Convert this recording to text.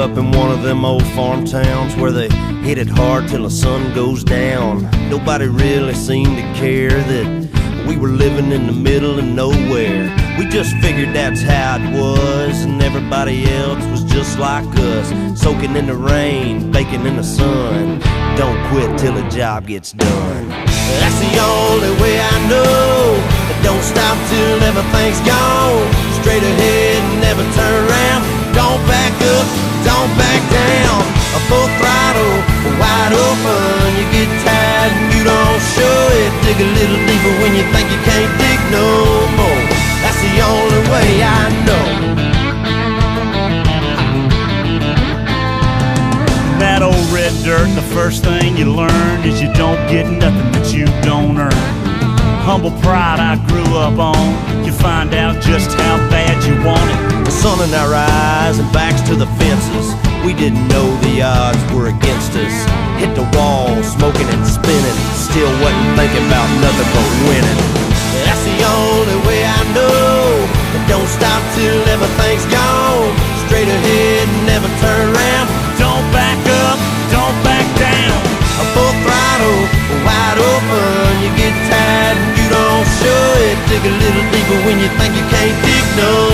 up in one of them old farm towns where they hit it hard till the sun goes down. Nobody really seemed to care that we were living in the middle of nowhere. We just figured that's how it was, and everybody else was just like us, soaking in the rain, baking in the sun. Don't quit till the job gets done. That's the only way I know. Don't stop till everything's gone. Straight ahead and never turn around. Don't back up, don't back down. A full throttle, wide open. You get tired and you don't show it. Dig a little deeper when you think you can't dig no more. That's the only way I know. That old red dirt, the first thing you learn is you don't get nothing that you don't earn. Humble pride I grew up on. You find out just how bad you want it. The sun in our eyes and backs to the fences. We didn't know the odds were against us. Hit the wall, smoking and spinning. Still wasn't thinking about nothing but winning. That's the only way I know. But don't stop till everything's gone. Straight ahead and never turn around. Don't back up, don't back down. A full throttle, wide open. You get tired and you don't show it. Dig a little deeper when you think you can't dig no